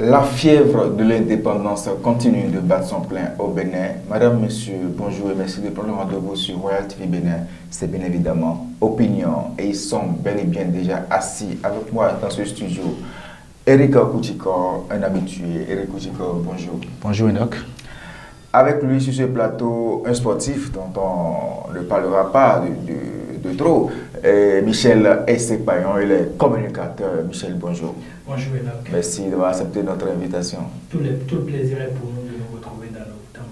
La fièvre de l'indépendance continue de battre son plein au Bénin. Madame, monsieur, bonjour et merci de prendre le rendez-vous sur Royal TV Bénin. C'est bien évidemment Opinion et ils sont bel et bien déjà assis avec moi dans ce studio. Eric Kouchikor, un habitué. Eric Kouchikor, bonjour. Bonjour Enoch. Avec lui sur ce plateau, un sportif dont on ne parlera pas de trop. Michel Essepayon, il est communicateur. Michel, bonjour. Bonjour Enoch. Merci d'avoir accepté notre invitation. Tout le plaisir est pour nous de nous retrouver dans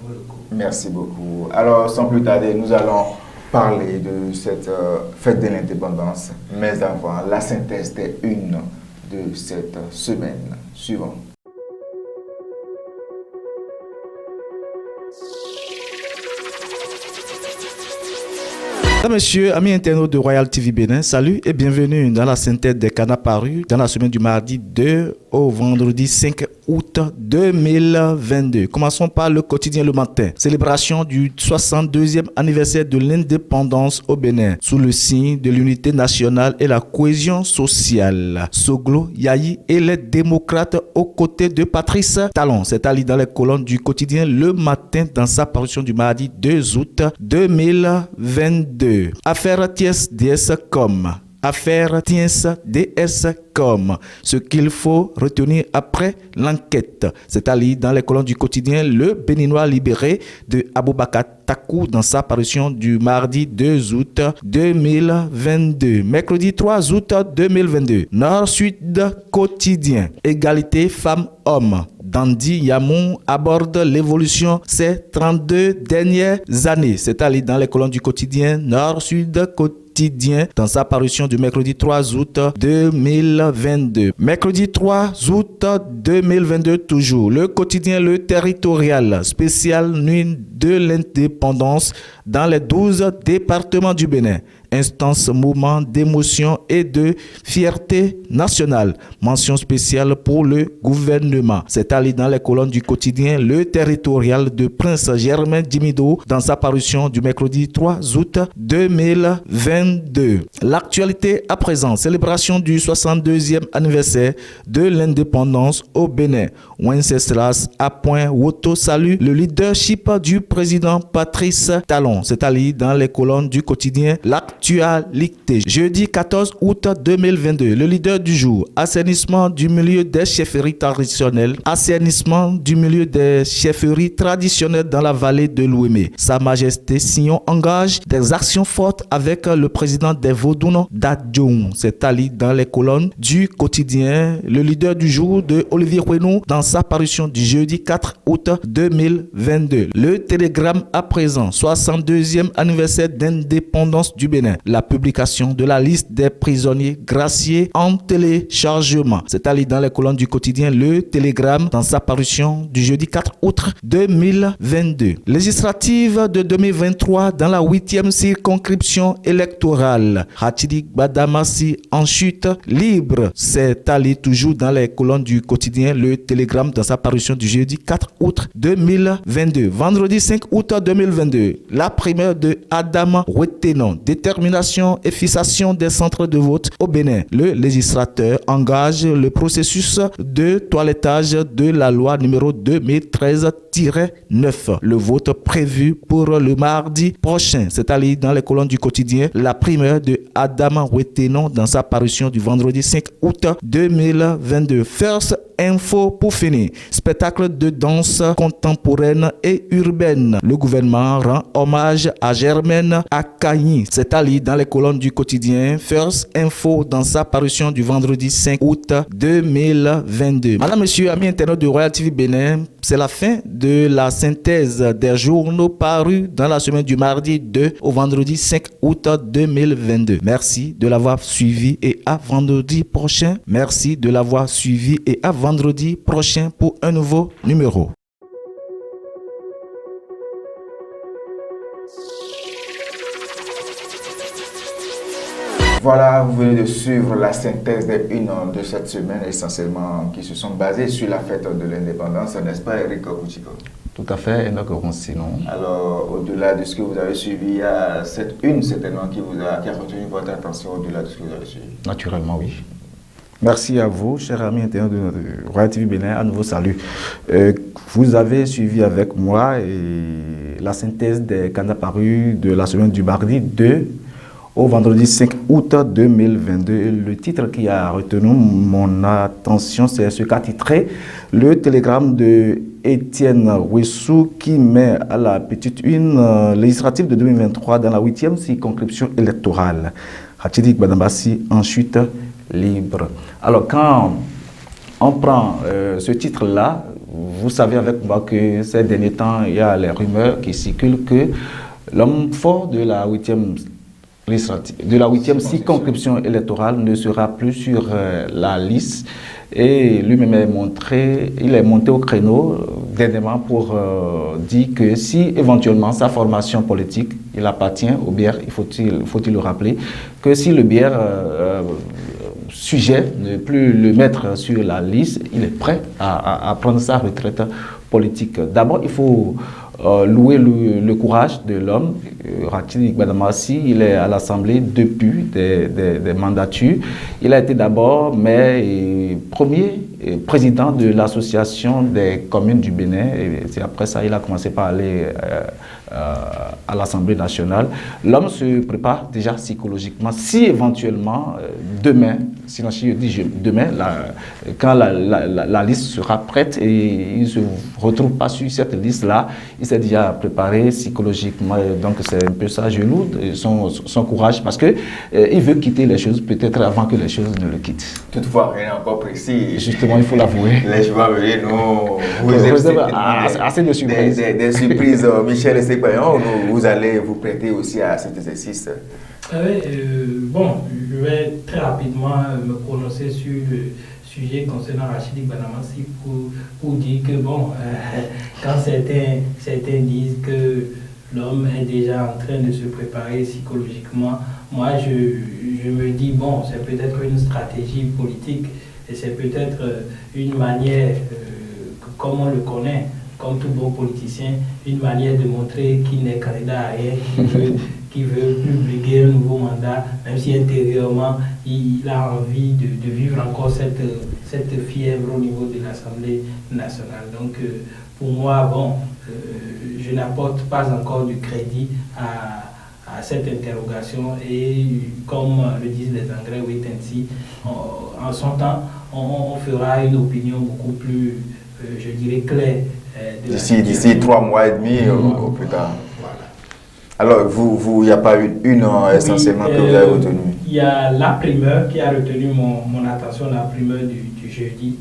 vos locaux. Merci beaucoup. Alors, sans plus tarder, nous allons parler de cette fête de l'indépendance, mais avant, la synthèse des unes de cette semaine suivante. Mesdames, Messieurs, amis internautes de Royal TV Bénin, salut et bienvenue dans la synthèse des canards parus dans la semaine du mardi 2 au vendredi 5 août 2022. Commençons par le quotidien Le Matin. Célébration du 62e anniversaire de l'indépendance au Bénin, sous le signe de l'unité nationale et la cohésion sociale. Soglo, Yahi et les démocrates aux côtés de Patrice Talon. C'est allé dans les colonnes du quotidien Le Matin dans sa parution du mardi 2 août 2022. Affaire Thiès DS.com. Affaire Thiès DS.com. Ce qu'il faut retenir après l'enquête. C'est à lire dans les colonnes du quotidien Le Béninois libéré de Aboubakar Takou dans sa parution du mardi 2 août 2022. Mercredi 3 août 2022. Nord-Sud quotidien. Égalité femmes-hommes. Dandy Yamou aborde l'évolution ces 32 dernières années. C'est à lire dans les colonnes du quotidien Nord-Sud quotidien dans sa parution du mercredi 3 août 2022. Mercredi 3 août 2022 toujours. Le quotidien Le Territorial, spécial nuit de l'indépendance dans les 12 départements du Bénin. Instance, moment d'émotion et de fierté nationale. Mention spéciale pour le gouvernement. C'est allé dans les colonnes du quotidien Le Territorial de Prince Germain Dimido dans sa parution du mercredi 3 août 2022. L'actualité à présent. Célébration du 62e anniversaire de l'indépendance au Bénin. Wenceslas appoint Woto salue le leadership du président Patrice Talon. C'est allé dans les colonnes du quotidien L'actualité. Jeudi 14 août 2022, le leader du jour, assainissement du milieu des chefferies traditionnelles, assainissement du milieu des chefferies traditionnelles dans la vallée de l'Ouémé. Sa Majesté Sion engage des actions fortes avec le président des Vaudounes d'Adjoum. C'est Ali dans les colonnes du quotidien, le leader du jour de Olivier Renaud dans sa parution du jeudi 4 août 2022. Le télégramme à présent, 62e anniversaire d'indépendance du Bénin. La publication de la liste des prisonniers graciés en téléchargement. C'est allé dans les colonnes du quotidien Le Télégramme dans sa parution du jeudi 4 août 2022. Législative de 2023 dans la 8e circonscription électorale. Hatidi Badamassi en chute libre. C'est allé toujours dans les colonnes du quotidien Le Télégramme dans sa parution du jeudi 4 août 2022. Vendredi 5 août 2022. La primaire de Adama Ouettenon. Détermination et fixation des centres de vote au Bénin. Le législateur engage le processus de toilettage de la loi numéro 2013-9. Le vote prévu pour le mardi prochain. C'est allé dans les colonnes du quotidien La primaire de Adama Ouettenon dans sa parution du vendredi 5 août 2022. First Info pour finir. Spectacle de danse contemporaine et urbaine. Le gouvernement rend hommage à Germaine Akayi. C'est à lire dans les colonnes du quotidien First Info dans sa parution du vendredi 5 août 2022. Madame, Monsieur, amis internautes de Royal TV Bénin, c'est la fin de la synthèse des journaux parus dans la semaine du mardi 2 au vendredi 5 août 2022. Merci de l'avoir suivi et à vendredi prochain. Merci de l'avoir suivi et à vendredi prochain pour un nouveau numéro. Voilà, vous venez de suivre la synthèse des unes de cette semaine, essentiellement qui se sont basées sur la fête de l'indépendance, n'est-ce pas, Eric Kouchikor? Tout à fait, Enoch Roncinon. Alors, au-delà de ce que vous avez suivi, il y a cette une certainement qui a retenu votre attention au-delà de ce que vous avez suivi. Naturellement, oui. Merci à vous, chers amis internautes de notre Royal TV Bénin. À nouveau, salut. Vous avez suivi avec moi la synthèse des canaux parus de la semaine du mardi 2 au vendredi 5 août 2022. Le titre qui a retenu mon attention, c'est ce qu'a titré le télégramme de Étienne Ouessou qui met à la petite une législative de 2023 dans la 8e circonscription électorale. Hatchidik Badambassi, ensuite libre. Alors, quand on prend ce titre-là, vous savez avec moi que ces derniers temps, il y a les rumeurs qui circulent que l'homme fort de la 8e circonscription électorale ne sera plus sur la liste. Et lui-même il est monté au créneau dernièrement pour dire que si éventuellement sa formation politique, il appartient au BR, faut-il le rappeler, que si le BR sujet ne plus le mettre sur la liste, il est prêt à prendre sa retraite politique. D'abord, il faut louer le courage de l'homme. Hatchidik Badambassi, il est à l'Assemblée depuis des mandatures. Il a été d'abord maire et premier président de l'association des communes du Bénin. Et c'est après ça il a commencé par aller à l'Assemblée nationale. L'homme se prépare déjà psychologiquement. Si éventuellement, demain, sinon je dis demain, quand la liste sera prête et il ne se retrouve pas sur cette liste-là, il s'est déjà préparé psychologiquement. Donc c'est un peu ça, je loue son courage parce qu'il veut quitter les choses peut-être avant que les choses ne le quittent. Toutefois, rien n'est encore précis. Justement, il faut l'avouer. Les joueurs, assez de surprises. Des surprises, Michel et Sépaillon, vous allez vous prêter aussi à cet exercice. Bon, je vais très rapidement me prononcer sur le sujet concernant Hatchidik Badambassi pour dire que, bon, quand certains disent que l'homme est déjà en train de se préparer psychologiquement, moi je me dis, bon, c'est peut-être une stratégie politique et c'est peut-être une manière, comme on le connaît, comme tout bon politicien, une manière de montrer qu'il n'est candidat à rien, qu'il veut publier un nouveau mandat, même si intérieurement il a envie de vivre encore cette fièvre au niveau de l'Assemblée nationale. Donc pour moi, bon, je n'apporte pas encore du crédit à cette interrogation et comme le disent les Anglais, wait and see, en son temps, on fera une opinion beaucoup plus, je dirais, claire. D'ici 3 mois et demi ou plus tard. Voilà. Alors, il n'y a pas eu une essentiellement que vous avez retenue? Il y a la primeur qui a retenu mon attention, la primeur du jeudi,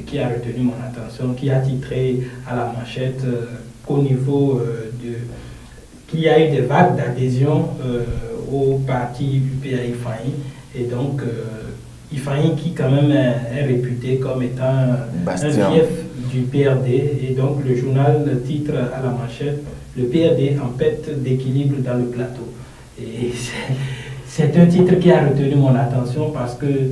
qui a retenu mon attention, qui a titré à la manchette qu'au niveau qu'il y a eu des vagues d'adhésion au parti UPA IFAI. Et donc, IFAI qui quand même est réputé comme étant un fief du PRD. Et donc, le journal titre à la manchette « Le PRD en perte d'équilibre dans le plateau ». Et c'est un titre qui a retenu mon attention parce que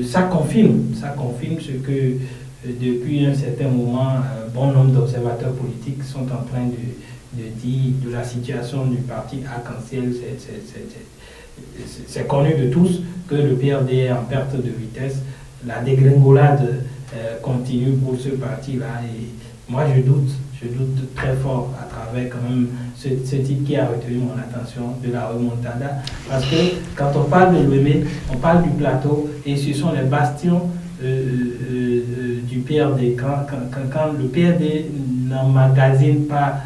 ça confirme ce que depuis un certain moment, bon nombre d'observateurs politiques sont en train de dire de la situation du parti Arc-en-Ciel. C'est connu de tous que le PRD est en perte de vitesse. La dégringolade continue pour ce parti-là. Et moi, je doute très fort à travers quand même ce titre qui a retenu mon attention de la remontada. Parce que quand on parle de l'OME, on parle du plateau et ce sont les bastions du PRD. Quand le PRD n'emmagasine pas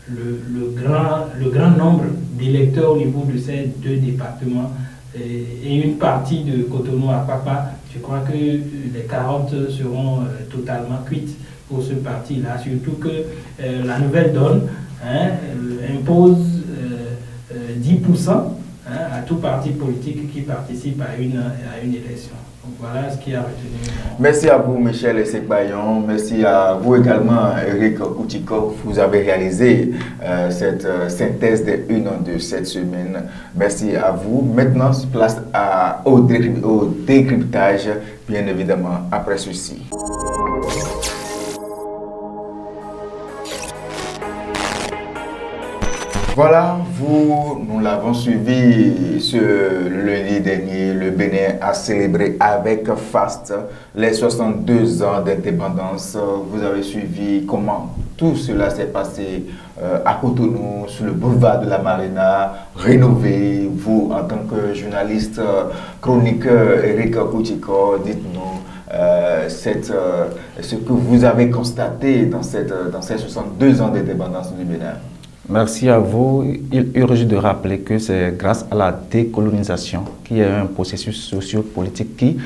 le grand nombre d'électeurs au niveau de ces deux départements et une partie de Cotonou à Papa, je crois que les carottes seront totalement cuites pour ce parti-là, surtout que la nouvelle donne impose 10% à tout parti politique qui participe à une élection. Donc voilà ce qui a retenu. Merci à vous, Michel et Sépaillon. Merci à vous également, Eric Koutikov. Vous avez réalisé cette synthèse des une de cette semaine. Merci à vous. Maintenant, place au décryptage, bien évidemment, après ceci. Voilà, nous l'avons suivi ce lundi dernier. Le Bénin a célébré avec faste les 62 ans d'indépendance. Vous avez suivi comment tout cela s'est passé à Cotonou, sur le boulevard de la Marina, rénové. Vous, en tant que journaliste, chroniqueur, Eric Koutiko, dites-nous ce que vous avez constaté dans ces 62 ans d'indépendance du Bénin. Merci à vous. Il urge de rappeler que c'est grâce à la décolonisation qu'il y a eu un processus sociopolitique qui,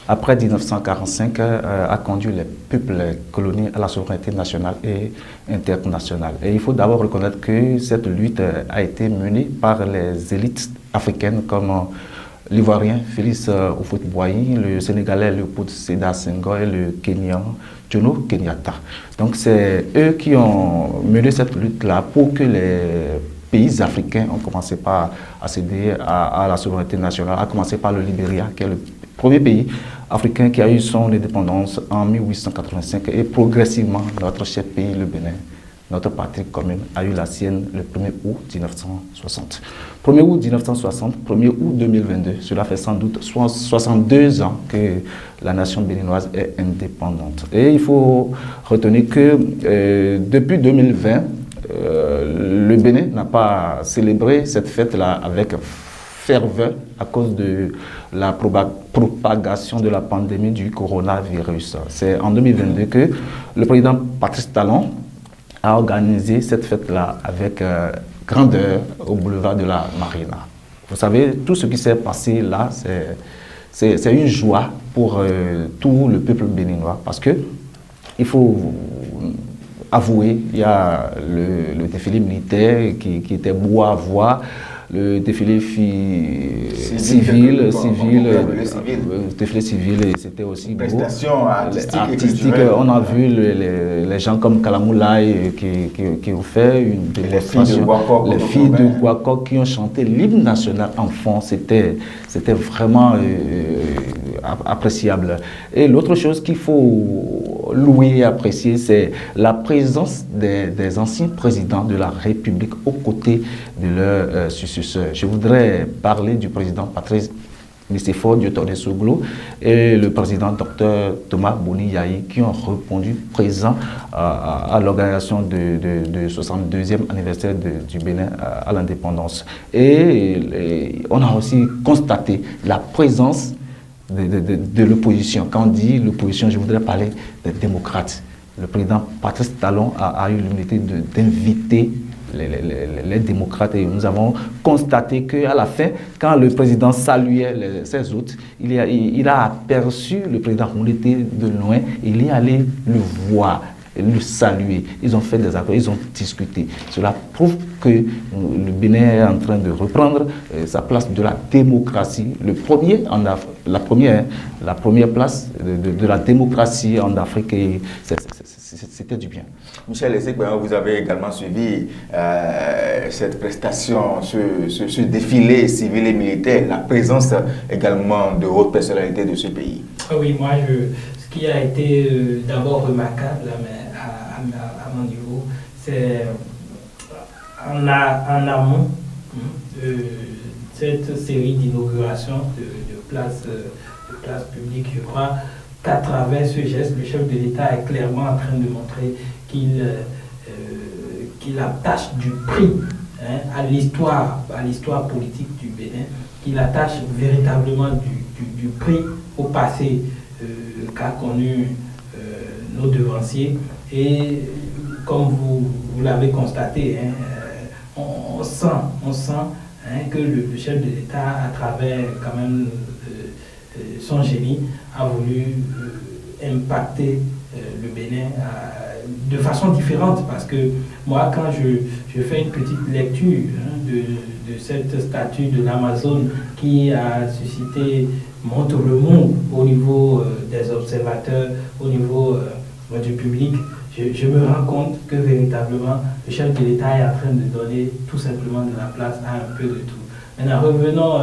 après 1945, a conduit les peuples coloniaux à la souveraineté nationale et internationale. Et il faut d'abord reconnaître que cette lutte a été menée par les élites africaines comme l'Ivoirien Félix Houphouët-Boigny, le Sénégalais Léopold Sédar Senghor et le Kenyan Jomo Kenyatta. Donc c'est eux qui ont mené cette lutte-là pour que les pays africains ont commencé par à céder à la souveraineté nationale, à commencer par le Libéria, qui est le premier pays africain qui a eu son indépendance en 1885 et progressivement notre cher pays, le Bénin, notre patrie commune, a eu la sienne le 1er août 1960. 1er août 1960, 1er août 2022, cela fait sans doute 62 ans que la nation béninoise est indépendante. Et il faut retenir que depuis 2020, le Bénin n'a pas célébré cette fête-là avec ferveur à cause de la propagation de la pandémie du coronavirus. C'est en 2022 que le président Patrice Talon a organisé cette fête-là avec grandeur au boulevard de la Marina. Vous savez, tout ce qui s'est passé là, c'est une joie pour tout le peuple béninois parce que il faut avouer, il y a le défilé militaire qui était beau à voir, le défilé civil, c'était aussi beau. Prestations artistiques. On a vu les gens comme Kalamoulaye qui ont fait une démonstration. Les filles de Guakok qui ont chanté l'hymne national en fond. C'était vraiment appréciable. Et l'autre chose qu'il faut louer et apprécier, c'est la présence des anciens présidents de la République aux côtés de leurs successeurs. Je voudrais parler du président Patrice Nicéphore Dieudonné Soglo et le président Dr Thomas Boni Yahi qui ont répondu présents à l'organisation du 62e anniversaire du Bénin à l'indépendance. Et on a aussi constaté la présence de l'opposition. Quand on dit l'opposition, je voudrais parler des démocrates. Le président Patrice Talon a eu l'humilité d'inviter les démocrates et nous avons constaté qu'à la fin, quand le président saluait ses hôtes, il a aperçu le président Mouleté de loin et il est allé le voir, le saluer. Ils ont fait des accords, ils ont discuté. Cela prouve que le Bénin est en train de reprendre sa place de la démocratie. La première place de la démocratie en Afrique, et c'était du bien. Michel Essek, vous avez également suivi cette prestation, ce défilé civil et militaire, la présence également de hautes personnalités de ce pays. Oui, moi, ce qui a été d'abord remarquable à mon niveau, c'est en amont de cette série d'inauguration de places publiques, je crois qu'à travers ce geste, le chef de l'État est clairement en train de montrer qu'il attache du prix à l'histoire politique du Bénin, qu'il attache véritablement du prix au passé qu'a connu nos devanciers. Et comme vous l'avez constaté, on sent que le chef de l'État, à travers quand même son génie, a voulu impacter le Bénin de façon différente, parce que moi, quand je fais une petite lecture de cette statue de l'Amazone qui a suscité mon remous au niveau des observateurs, au niveau du public, je me rends compte que véritablement le chef de l'État est en train de donner tout simplement de la place à un peu de tout. Maintenant, revenons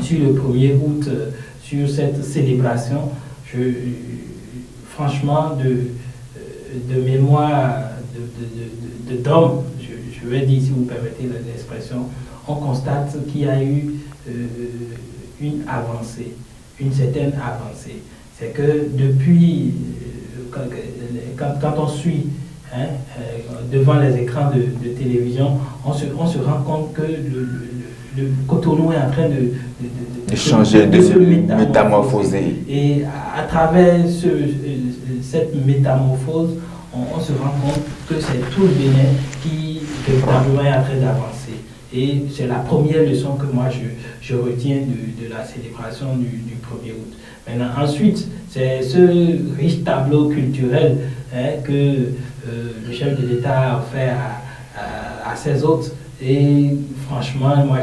sur le 1er août, sur cette célébration. Franchement, de mémoire d'homme, je je vais dire, si vous permettez l'expression, on constate qu'il y a eu une avancée, une certaine avancée. C'est que depuis, quand on suit devant les écrans de télévision, on se rend compte que le Cotonou est en train de changer, de se métamorphoser. Et à travers cette métamorphose, on se rend compte que c'est tout le Bénin qui véritablement est en train d'avancer. Et c'est la première leçon que moi je retiens de la célébration du 1er août. Maintenant, ensuite, c'est ce riche tableau culturel que le chef de l'État a offert à ses hôtes. Et franchement, moi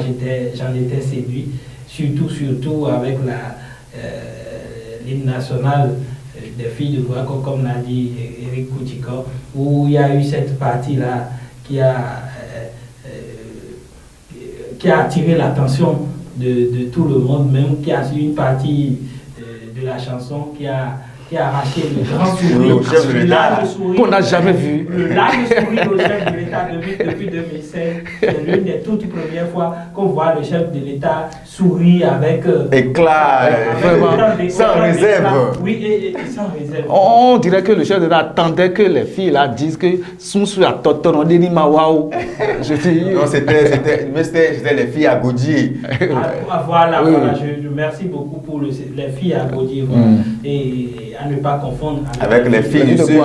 j'en étais séduit, surtout avec l'hymne national des filles de Guaco, comme l'a dit Eric Koutikor, où il y a eu cette partie-là qui a attiré l'attention de tout le monde, même qui a une partie de la chanson qui a arraché le grand sourire qu'on n'a jamais vu. Le large sourire au chef de l'État depuis 2016. C'est l'une des toutes premières fois qu'on voit le chef de l'État sourire avec éclat, vraiment, sans réserve. Oui, et sans réserve. On dirait que le chef de l'État attendait que les filles là disent que sont sur la toton, on dit waouh. Non, c'était les filles à Gaudier. Voilà, je remercie beaucoup pour les filles à Gaudier. Et à ne pas confondre avec les filles du Sud.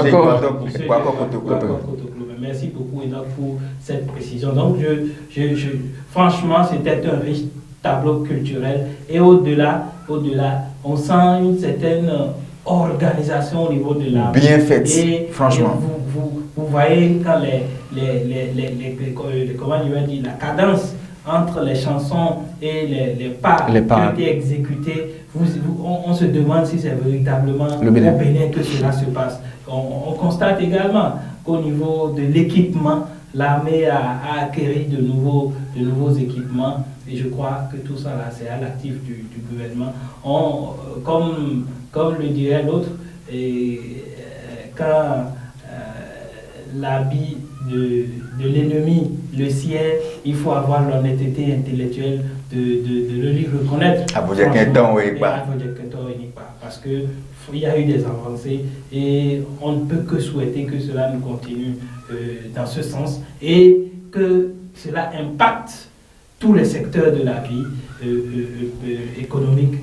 Merci beaucoup Enoch pour cette précision. Donc franchement, c'était un riche tableau culturel. Et au-delà, on sent une certaine organisation au niveau de la bien faite, franchement. Et vous voyez quand comment je vais dire, la cadence entre les chansons et les pas qui ont été exécutés, on se demande si c'est véritablement au Bénin que cela se passe. On constate également qu'au niveau de l'équipement, l'armée a acquéri de nouveaux équipements, et je crois que tout ça là, c'est à l'actif du gouvernement. Comme le dirait l'autre, quand l'habit de l'ennemi le ciel, il faut avoir l'honnêteté intellectuelle de le lui reconnaître. Parce qu'il y a eu des avancées et on ne peut que souhaiter que cela nous continue dans ce sens et que cela impacte tous les secteurs de la vie économique,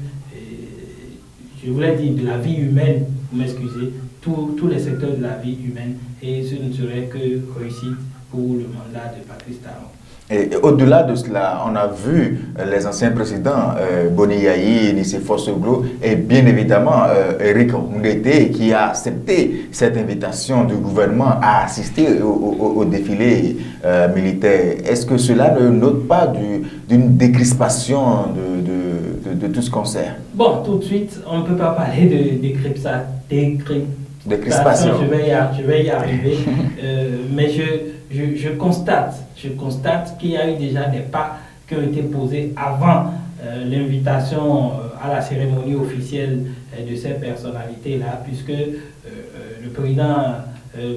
je voulais dire de la vie humaine, vous m'excusez, tous les secteurs de la vie humaine, et ce ne serait que réussite pour le mandat de Patrice Talon. Et au-delà de cela, on a vu les anciens présidents, Boni Yayi, Nicéphore Soglo, et bien évidemment Eric Ngete, qui a accepté cette invitation du gouvernement à assister au défilé militaire. Est-ce que cela ne note pas d'une décrispation de tout ce concert? Bon, tout de suite, on ne peut pas parler de décrispation. Je vais y arriver. Mais je constate qu'il y a eu déjà des pas qui ont été posés avant l'invitation à la cérémonie officielle de ces personnalités-là, puisque le président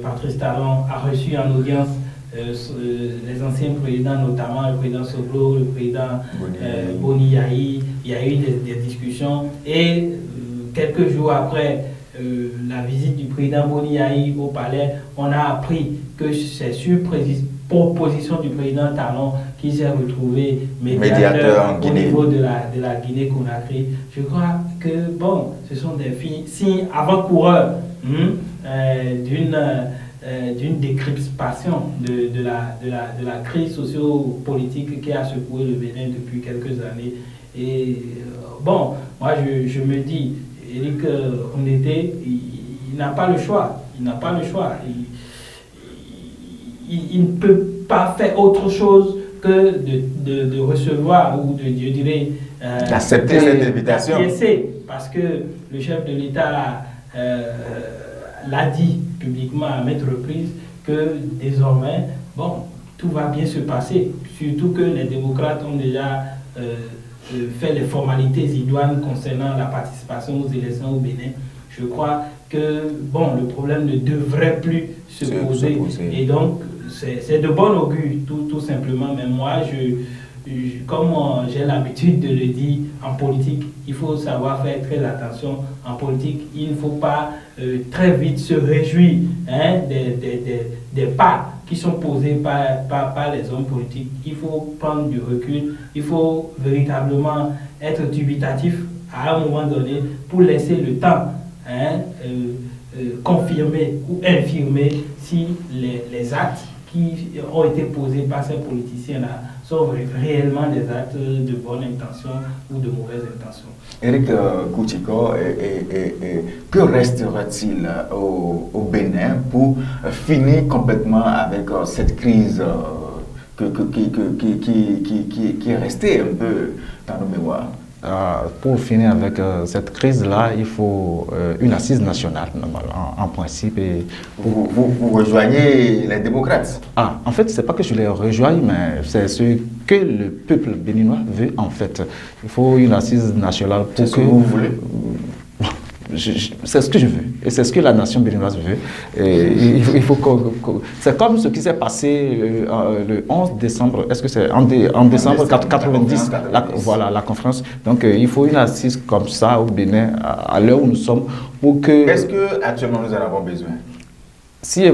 Patrice Talon a reçu en audience les anciens présidents, notamment le président Soglo, le président Boni Yayi. Il y a eu des discussions et quelques jours après la visite du président Boni Yayi au palais, on a appris que c'est sur proposition du président Talon qui s'est retrouvé médiateur au niveau de la Guinée-Conakry. Je crois que, bon, ce sont des signes avant-coureurs d'une décrispation de la crise socio-politique qui a secoué le Bénin depuis quelques années. Et bon, moi je me dis, Eric Ngete, il n'a pas le choix. Il n'a pas le choix. Il ne peut pas faire autre chose que de recevoir ou je dirais d'accepter cette invitation. Parce que le chef de l'État l'a dit publiquement à maintes reprises que désormais, bon, tout va bien se passer. Surtout que les démocrates ont déjà fait les formalités idoines concernant la participation aux élections au Bénin. Je crois que bon, le problème ne devrait plus se poser. Et donc, c'est de bon augure, tout simplement. Mais moi, comme j'ai l'habitude de le dire, en politique, il faut savoir faire très attention. En politique, il ne faut pas très vite se réjouir des pas qui sont posés par les hommes politiques. Il faut prendre du recul, il faut véritablement être dubitatif à un moment donné pour laisser le temps confirmer ou infirmer si les actes qui ont été posés par ces politiciens-là sont réellement des actes de bonne intention ou de mauvaise intention. Éric Kouchiko, que restera-t-il au Bénin pour finir complètement avec cette crise qui est restée un peu dans nos mémoires? Pour finir avec cette crise-là, il faut une assise nationale, en principe. Et vous rejoignez les démocrates? En fait, ce n'est pas que je les rejoins, mais c'est ce que le peuple béninois veut, en fait. Il faut une assise nationale pour que... C'est ce que vous voulez? C'est ce que je veux et c'est ce que la nation béninoise veut. Et il faut c'est comme ce qui s'est passé le 11 décembre, est-ce que c'est en décembre 90, voilà la conférence. Donc il faut une assise comme ça au Bénin à l'heure où nous sommes pour que... Est-ce que actuellement nous en avons besoin? Si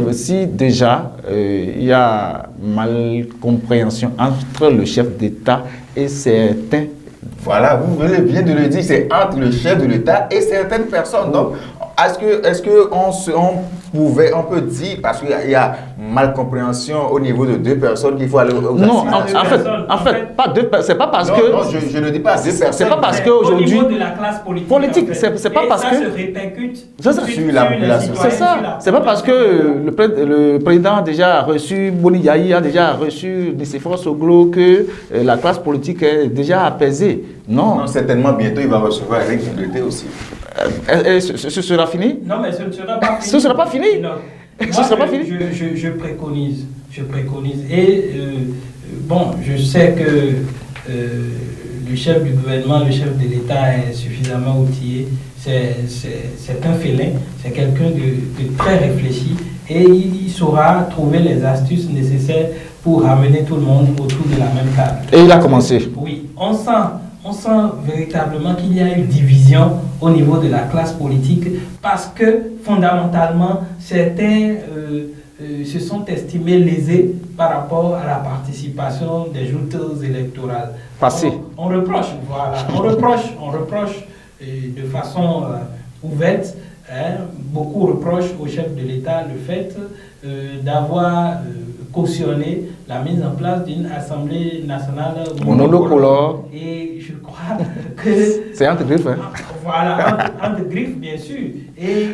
déjà il y a mal compréhension entre le chef d'État et certains. Voilà, vous venez bien de le dire, c'est entre le chef de l'État et certaines personnes. Donc, est-ce qu'on peut dire, parce qu'il y a mal compréhension au niveau de deux personnes qu'il faut aller au Non, en fait, pas deux personnes. C'est pas parce que. Non, je ne dis pas deux personnes. C'est pas parce qu'aujourd'hui. Au niveau de la classe politique. C'est pas parce que. Ça se répercute sur la population. C'est ça. C'est pas parce que le président a déjà reçu, Boni Yahi a déjà reçu Nicéphore Soglo que la classe politique est déjà apaisée. Non, certainement, bientôt, il va recevoir Éric Ndouté aussi. Ce sera fini? Non, mais ce ne sera pas fini. Ce ne sera pas fini? Non. Ce ne sera pas fini? Je préconise. Et bon, je sais que le chef du gouvernement, le chef de l'État est suffisamment outillé. C'est un félin, c'est quelqu'un de très réfléchi et il saura trouver les astuces nécessaires pour ramener tout le monde autour de la même table. Et il a commencé. Oui, on sent véritablement qu'il y a une division au niveau de la classe politique parce que fondamentalement certains se sont estimés lésés par rapport à la participation des joutes électorales. Passé. On reproche de façon ouverte, beaucoup reprochent au chef de l'État le fait d'avoir cautionné la mise en place d'une Assemblée nationale monocolore. Et je crois que... C'est entre griffes, hein? Voilà, entre griffes, bien sûr. Et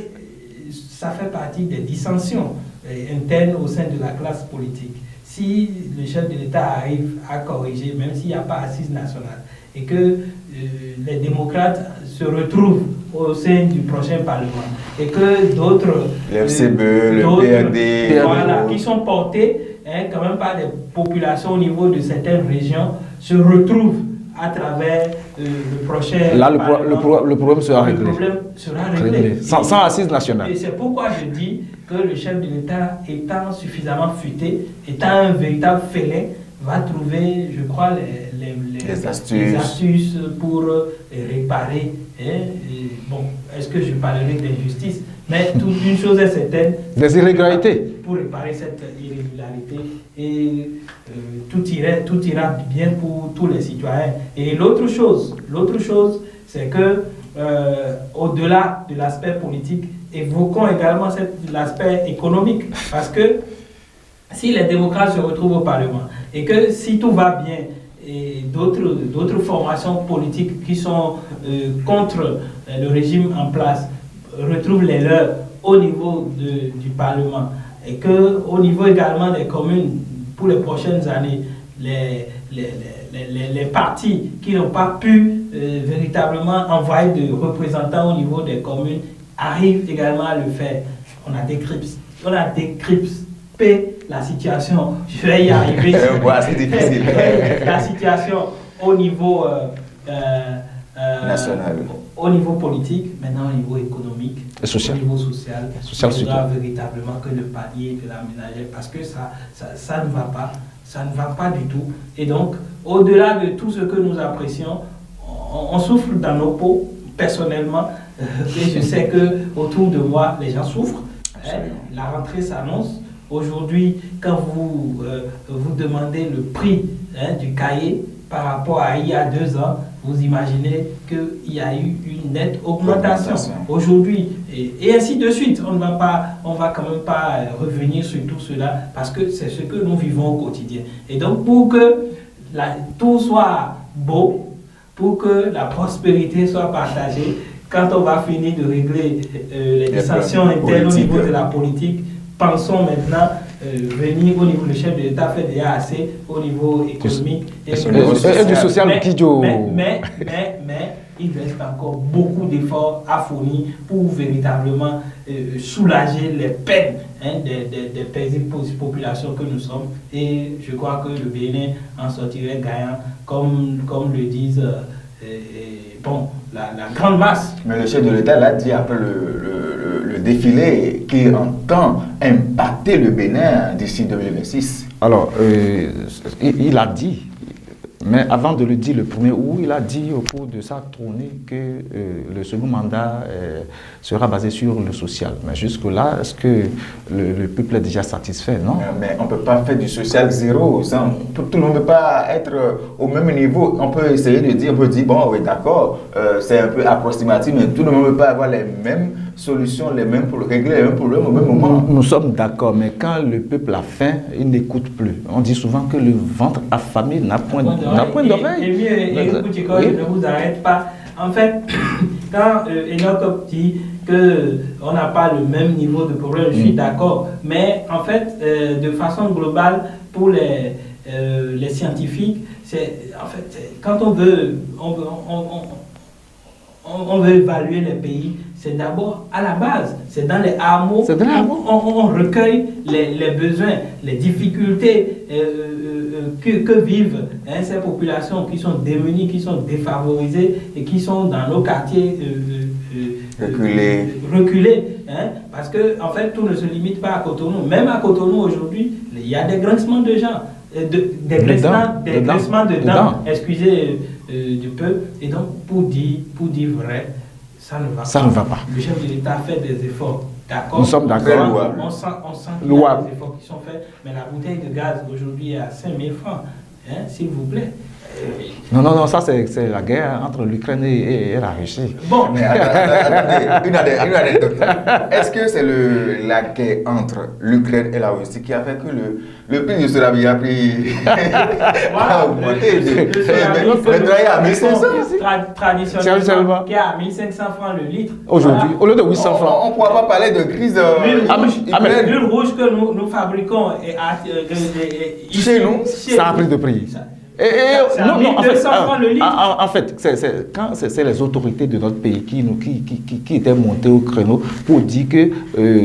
ça fait partie des dissensions internes au sein de la classe politique. Si le chef de l'État arrive à corriger, même s'il n'y a pas assise nationale, et que les démocrates se retrouvent au sein du prochain Parlement, et que d'autres... Le FCB, le PRD... Voilà, qui sont portés quand même par des populations au niveau de certaines régions, se retrouvent à travers le prochain Parlement. Le problème sera réglé. Le problème sera réglé. Sans assise nationale. Et c'est pourquoi je dis que le chef de l'État, étant suffisamment futé, étant un véritable félin, va trouver, je crois, les astuces pour réparer. Bon, est-ce que je parlerai d'injustice? Mais une chose est certaine. Des irrégularités. Pour réparer cette irrégularité. Et tout ira bien pour tous les citoyens. Et l'autre chose, c'est que au-delà de l'aspect politique, évoquons également l'aspect économique. Parce que si les démocrates se retrouvent au Parlement et que si tout va bien, et d'autres formations politiques qui sont contre le régime en place retrouvent les leurs au niveau du Parlement et qu'au niveau également des communes, pour les prochaines années, les partis qui n'ont pas pu véritablement envoyer de représentants au niveau des communes arrivent également à le faire. On a décrypté la situation, je vais y arriver. C'est difficile. La situation au niveau national. au niveau politique, maintenant au niveau économique, et social. au niveau social, Social, il faudra véritablement que le palier de la ménagère, parce que ça ne va pas, ça ne va pas du tout. Et donc, au-delà de tout ce que nous apprécions, on souffre dans nos peaux, personnellement, et je sais que autour de moi, les gens souffrent. La rentrée s'annonce. Aujourd'hui, quand vous demandez le prix du cahier par rapport à il y a 2 ans, vous imaginez qu'il y a eu une nette augmentation. Aujourd'hui, et ainsi de suite. On va quand même pas revenir sur tout cela parce que c'est ce que nous vivons au quotidien. Et donc, pour que tout soit beau, pour que la prospérité soit partagée, quand on va finir de régler les dissensions internes au niveau de la politique, pensons maintenant venir au niveau du chef de l'État fait déjà assez au niveau économique et du social. Mais il reste encore beaucoup d'efforts à fournir pour véritablement soulager les peines des paisibles populations que nous sommes. Et je crois que le Bénin en sortirait gagnant, comme le disent la grande masse. Mais le chef de l'État l'a dit après le défilé qu'il entend impacter le Bénin d'ici 2026. Alors, il a dit, mais avant de le dire le 1er août, il a dit au cours de sa tournée que le second mandat sera basé sur le social. Mais jusque-là, est-ce que le peuple est déjà satisfait, non? Mais on ne peut pas faire du social zéro. Tout le monde ne peut pas être au même niveau. On peut essayer de dire, bon, oui, d'accord, c'est un peu approximatif, mais tout le monde ne peut pas avoir les mêmes solutions, pour régler les mêmes problèmes au même moment. Nous sommes d'accord, mais quand le peuple a faim, il n'écoute plus. On dit souvent que le ventre affamé n'a point d'oreille. Et mieux, je ne vous arrête pas. En fait, quand Enoch dit qu'on n'a pas le même niveau de problème, je suis d'accord. Mais en fait, de façon globale, pour les scientifiques, quand on veut évaluer les pays, c'est d'abord à la base, c'est dans les hameaux, on recueille les besoins, les difficultés que vivent ces populations qui sont démunies, qui sont défavorisées et qui sont dans nos quartiers reculés. Parce que en fait, tout ne se limite pas à Cotonou. Même à Cotonou aujourd'hui, il y a des grincements de gens, des grincements de dents, excusez du peu. Et donc, pour dire vrai, ça ne va pas. Le chef de l'État fait des efforts. D'accord. Nous sommes d'accord. On sent qu'il y a des efforts qui sont faits, mais la bouteille de gaz aujourd'hui est à 5 000 francs, s'il vous plaît. Non, ça c'est la guerre entre l'Ukraine et la Russie. Bon, mais attendez, une anecdote. Est-ce que c'est la guerre entre l'Ukraine et la Russie qui a fait que le prix du sorabi a augmenté? Le droit à 1500. Traditionnellement, qui est à 1500 francs le litre. Aujourd'hui, au lieu de 800 francs. On ne pourra pas parler de crise. L'huile rouge que nous fabriquons chez nous, ça a pris de prix. En fait, c'est les autorités de notre pays qui étaient montées au créneau pour dire que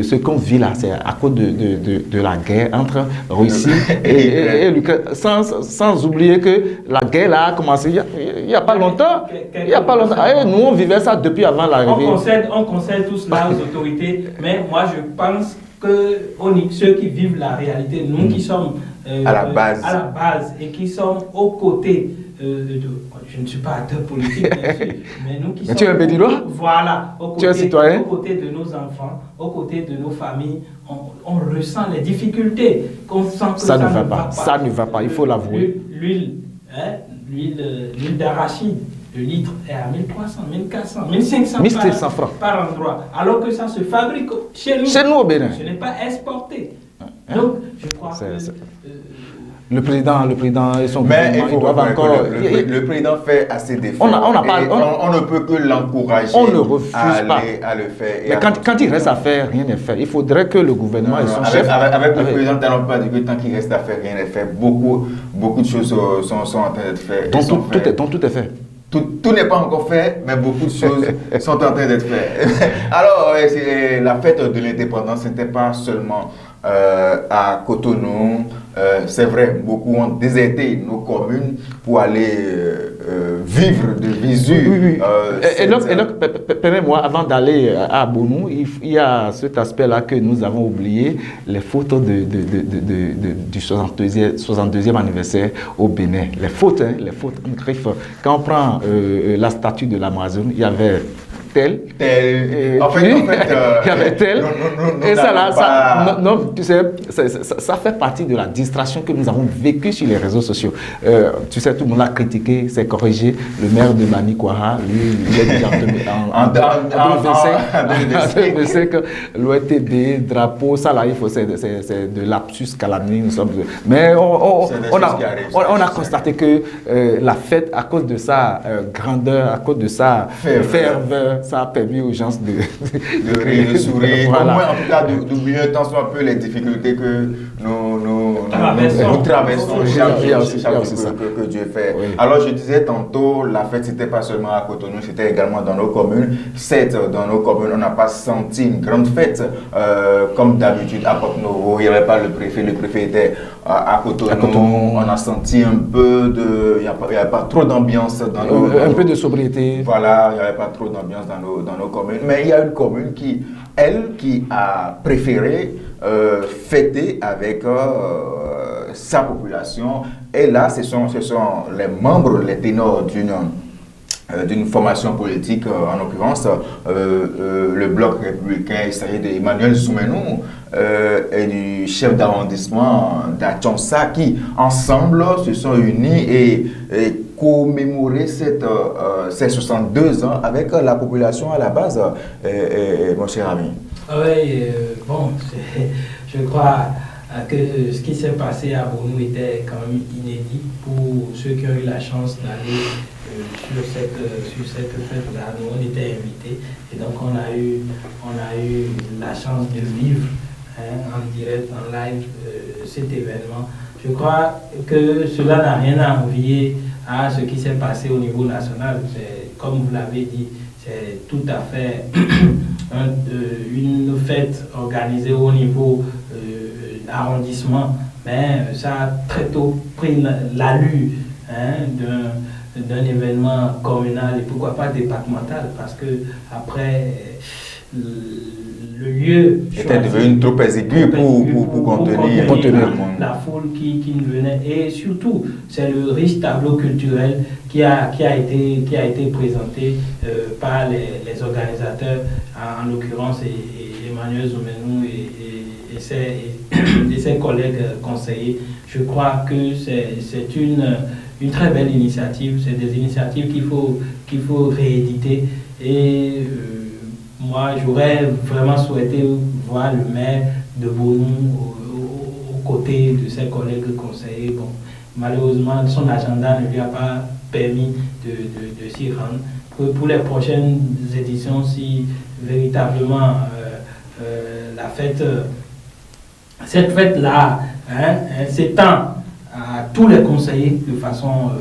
ce qu'on vit là, c'est à cause de la guerre entre Russie et l'Ukraine. Sans oublier que la guerre là a commencé il n'y a pas longtemps. Et nous, on vivait ça depuis avant l'arrivée. On concède tout cela aux autorités, mais moi je pense que ceux qui vivent la réalité, nous qui sommes à la base et qui sommes aux côtés je ne suis pas acteur politique bien sûr, mais nous qui sommes tu es un béninois? Voilà, tu es un citoyen? aux côtés de nos enfants, aux côtés de nos familles, on ressent les difficultés, qu'on sent que ça ne va pas. Ça ne va pas, il faut l'avouer. L'huile d'arachide, le litre est à 1300, 1400, 1500 francs par endroit, alors que ça se fabrique chez nous au Bénin. Ce n'est pas exporté. Donc, je crois que le président et son gouvernement, ils doivent encore... Le président fait assez d'efforts. On ne peut que l'encourager à le faire. Mais quand il reste à faire, rien n'est fait. Il faudrait que le gouvernement et son chef... Avec le président, on ne peut pas dire que tant qu'il reste à faire, rien n'est fait. Beaucoup de choses sont en train d'être faites. Donc tout est fait. Tout n'est pas encore fait, mais beaucoup de choses sont en train d'être faites. Alors, la fête de l'indépendance, ce n'était pas seulement à Cotonou. C'est vrai, beaucoup ont déserté nos communes pour aller vivre de visu. Oui. Et donc, permets-moi, avant d'aller à Bonou, il y a cet aspect-là que nous avons oublié, les photos du 62e anniversaire au Bénin. Les photos en griffe. Quand on prend la statue de l'Amazone, il y avait tel. En fait, il y avait tel. Et ça, là, tu sais, ça fait partie de la distraction que nous avons vécue sur les réseaux sociaux. Tu sais, tout le monde l'a critiqué, c'est corrigé. Le maire de Manikwara, lui, il est déjà en 2025, l'OETB, drapeau, ça là, c'est de lapsus calami. Mais on a constaté que la fête, à cause de sa grandeur, à cause de sa ferveur, ça a permis aux gens de rire, de sourire, voilà. Au moins en tout cas d'oublier un peu les difficultés que nous traversons chaque jour que Dieu fait. Oui. Alors je disais tantôt, la fête c'était pas seulement à Cotonou, c'était également dans nos communes. Certes, dans nos communes, on n'a pas senti une grande fête comme d'habitude à Porto-Novo, il n'y avait pas le préfet était à Cotonou. On a senti un peu il n'y avait pas trop d'ambiance dans nos... Un peu de sobriété. Voilà, il n'y avait pas trop d'ambiance dans nos communes. Mais il y a une commune qui a préféré fêter avec sa population. Et là, ce sont les membres, les ténors d'une formation politique, en l'occurrence le Bloc républicain, il s'agit d'Emmanuel Soumenou et du chef d'arrondissement d'Achonsa qui, ensemble, se sont unis et commémorer ces 62 ans avec la population à la base, mon cher ami. Oui, bon, je crois que ce qui s'est passé à Bonou était quand même inédit pour ceux qui ont eu la chance d'aller sur cette fête-là. Nous, on était invités et donc on a eu la chance de vivre en direct, en live, cet événement. Je crois que cela n'a rien à envier à ce qui s'est passé au niveau national. Comme vous l'avez dit, c'est tout à fait une fête organisée au niveau arrondissement, mais ça a très tôt pris l'allure d'un événement communal et pourquoi pas départemental, parce que après le lieu était devenu trop exigu pour contenir la foule qui nous venait, et surtout c'est le riche tableau culturel qui a été présenté par les organisateurs, en l'occurrence Emmanuel Soumenou et ses collègues conseillers. Je crois que c'est une très belle initiative, c'est des initiatives qu'il faut rééditer, et moi j'aurais vraiment souhaité voir le maire de Bonou aux côtés de ses collègues conseillers. Bon, malheureusement son agenda ne lui a pas permis de s'y rendre. Pour les prochaines éditions, si véritablement cette fête-là s'étend à tous les conseillers de façon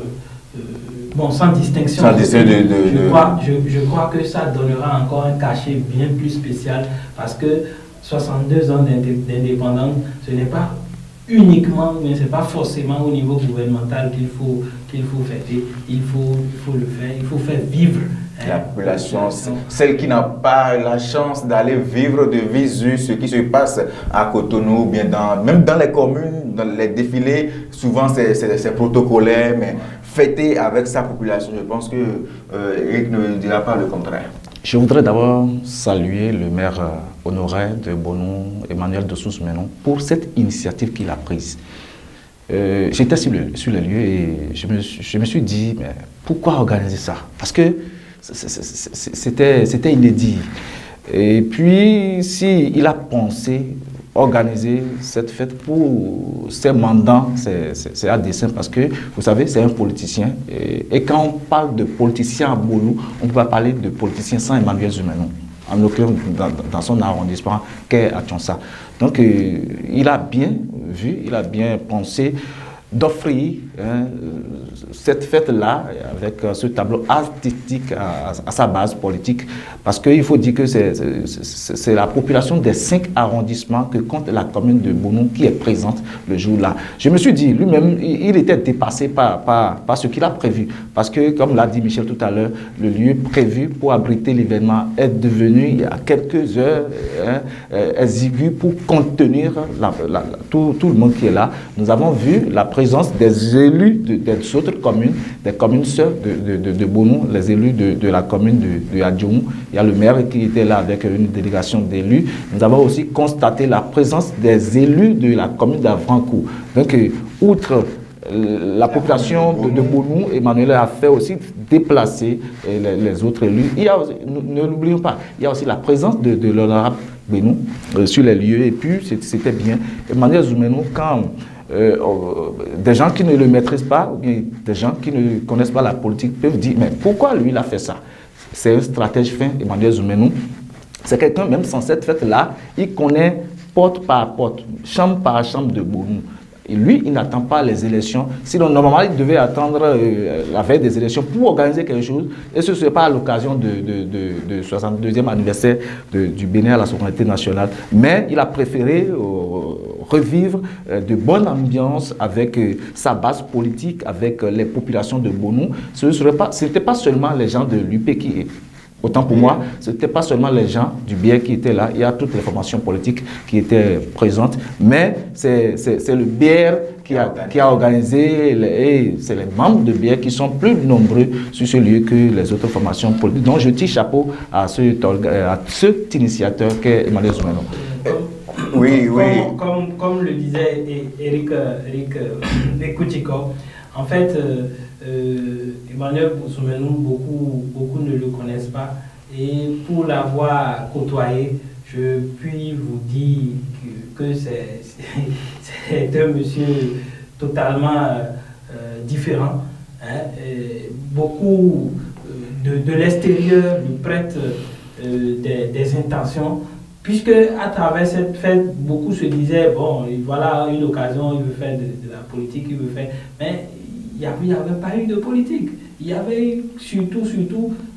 sans distinction. Je crois que ça donnera encore un cachet bien plus spécial, parce que 62 ans d'indépendance, ce n'est pas uniquement, mais ce n'est pas forcément au niveau gouvernemental qu'il faut fêter. Il faut le faire, il faut faire vivre la population, celle qui n'a pas la chance d'aller vivre de visu ce qui se passe à Cotonou, bien même dans les communes, dans les défilés, souvent c'est protocolaire, mais fêter avec sa population, je pense que Eric ne dira pas le contraire. Je voudrais d'abord saluer le maire honoraire de Bonou, Emmanuel Soumenou, pour cette initiative qu'il a prise. J'étais sur les lieux et je me suis dit, mais pourquoi organiser ça? Parce que c'était inédit. Et puis, s'il a pensé organiser cette fête pour ses mandants, c'est à dessein, parce que, vous savez, c'est un politicien. Et quand on parle de politicien à Bonou, on ne peut pas parler de politicien sans Emmanuel Soumenou, en l'occurrence dans son arrondissement qu'est Achonsa. Donc, il a bien vu, il a bien pensé d'offrir cette fête-là avec ce tableau artistique à sa base politique, parce qu'il faut dire que c'est la population des 5 arrondissements que compte la commune de Bonou qui est présente le jour-là. Je me suis dit, lui-même, il était dépassé par ce qu'il a prévu, parce que, comme l'a dit Michel tout à l'heure, le lieu prévu pour abriter l'événement est devenu, il y a quelques heures, exigu pour contenir tout le monde qui est là. Nous avons vu la présence des élus des autres communes, des communes sœurs de Bonou, les élus de la commune de Adjoumou. Il y a le maire qui était là avec une délégation d'élus. Nous avons aussi constaté la présence des élus de la commune d'Avrancourt. Donc, outre la population de Bonou, Emmanuel a fait aussi déplacer les autres élus. Il y a aussi, ne l'oublions pas, il y a aussi la présence de l'honorable Benou sur les lieux, et puis c'était bien. Emmanuel Zoumenou, quand des gens qui ne le maîtrisent pas, ou bien des gens qui ne connaissent pas la politique peuvent dire, mais pourquoi lui il a fait ça? C'est un stratège fin, Emmanuel Zoumenou. C'est quelqu'un, même sans cette fête-là, il connaît porte par porte, chambre par chambre de Bonou. Et lui, il n'attend pas les élections. Sinon, normalement, il devait attendre la veille des élections pour organiser quelque chose. Et ce ne serait pas à l'occasion de 62e anniversaire du Bénin à la souveraineté nationale. Mais il a préféré revivre de bonnes ambiances avec sa base politique, avec les populations de Bonou. Ce n'était pas seulement les gens de l'UP qui... Autant pour moi, ce n'était pas seulement les gens du BIR qui étaient là, il y a toutes les formations politiques qui étaient présentes, mais c'est le BIR qui a organisé, et c'est les membres de BIR qui sont plus nombreux sur ce lieu que les autres formations politiques. Donc je tire chapeau à cet initiateur qu'est Emmanuel Zoumenou. Oui. Comme le disait Eric Kouchiko, en fait, Emmanuel Zoumenou, beaucoup ne le connaissent pas, et pour l'avoir côtoyé, je puis vous dire que c'est un monsieur totalement différent. Beaucoup de l'extérieur lui prêtent des intentions, puisque à travers cette fête, beaucoup se disaient, bon, voilà une occasion, il veut faire de la politique, il veut faire... Mais il n'y avait pas eu de politique. Il y avait surtout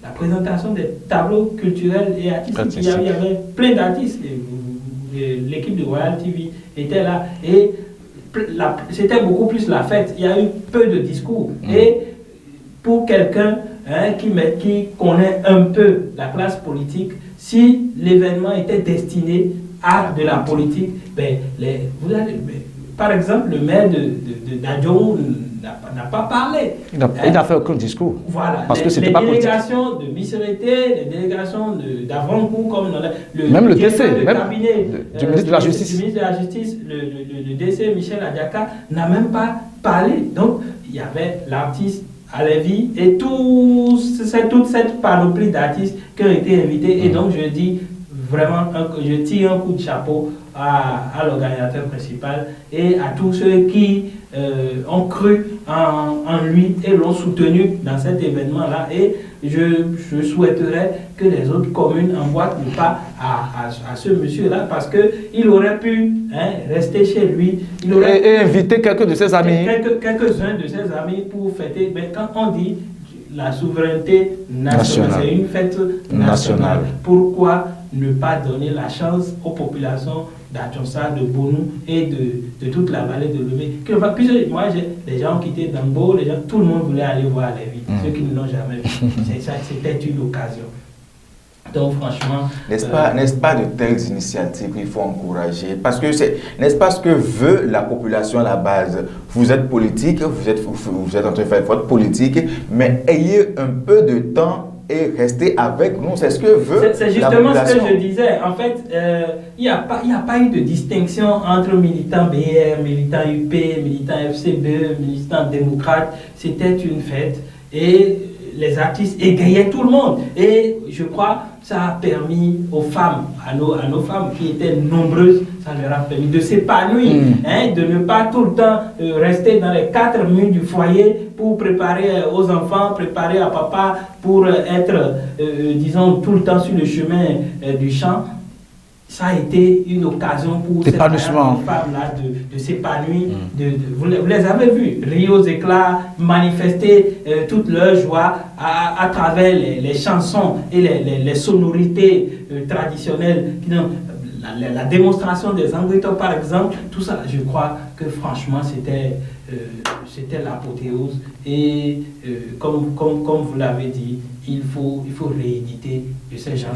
la présentation des tableaux culturels et artistiques. Il y avait plein d'artistes. L'équipe de Royal TV était là. Et c'était beaucoup plus la fête. Il y a eu peu de discours. Et pour quelqu'un qui connaît un peu la classe politique, si l'événement était destiné à de la politique, par exemple, le maire d'Adjoumou n'a pas parlé. Il n'a fait aucun discours. Voilà. Parce que c'était pas politique. Les délégations de Missérété, les délégations d'Avrancourt, comme même le DC, cabinet du ministre de la Justice. Du ministre de la Justice, le DC, Michel Adiaka, n'a même pas parlé. Donc, il y avait l'artiste Alevi et toute cette panoplie d'artistes qui ont été invités. Et donc, je dis vraiment, je tire un coup de chapeau à l'organisateur principal et à tous ceux qui ont cru en lui et l'ont soutenu dans cet événement-là. Et je souhaiterais que les autres communes emboîtent le pas à ce monsieur-là, parce qu'il aurait pu rester chez lui. Et inviter quelques de ses amis. Quelques-uns de ses amis pour fêter. Mais quand on dit la souveraineté nationale, c'est une fête nationale. Pourquoi ne pas donner la chance aux populations d'Adjonsa, de Bonou et de toute la vallée de Lomé? Moi, les gens ont quitté Dambo, tout le monde voulait aller voir Lévi, ceux qui ne l'ont jamais vu. C'était une occasion. Donc franchement... N'est-ce pas de telles initiatives qu'il faut encourager? Parce que n'est-ce pas ce que veut la population à la base? Vous êtes politique, vous êtes en train de faire votre politique, mais ayez un peu de temps et restez avec nous. C'est ce que veut la population. C'est justement ce que je disais. En fait, il n'y a pas eu de distinction entre militants BR, militants UP, militants FCB, militants démocrates. C'était une fête et les artistes égayaient tout le monde. Et je crois que ça a permis aux femmes, à nos femmes qui étaient nombreuses, ça leur a permis de s'épanouir, de ne pas tout le temps rester dans les 4 murs du foyer pour préparer aux enfants, préparer à papa, pour être, disons, tout le temps sur le chemin du champ. ça a été une occasion pour ces d'épanouissement. femmes-là de s'épanouir. Vous les avez vus, rire aux éclats, manifester toute leur joie à travers les chansons et les sonorités traditionnelles. La démonstration des Anguito, par exemple, tout ça, je crois que franchement, c'était l'apothéose. Et comme vous l'avez dit, il faut rééditer de ces gens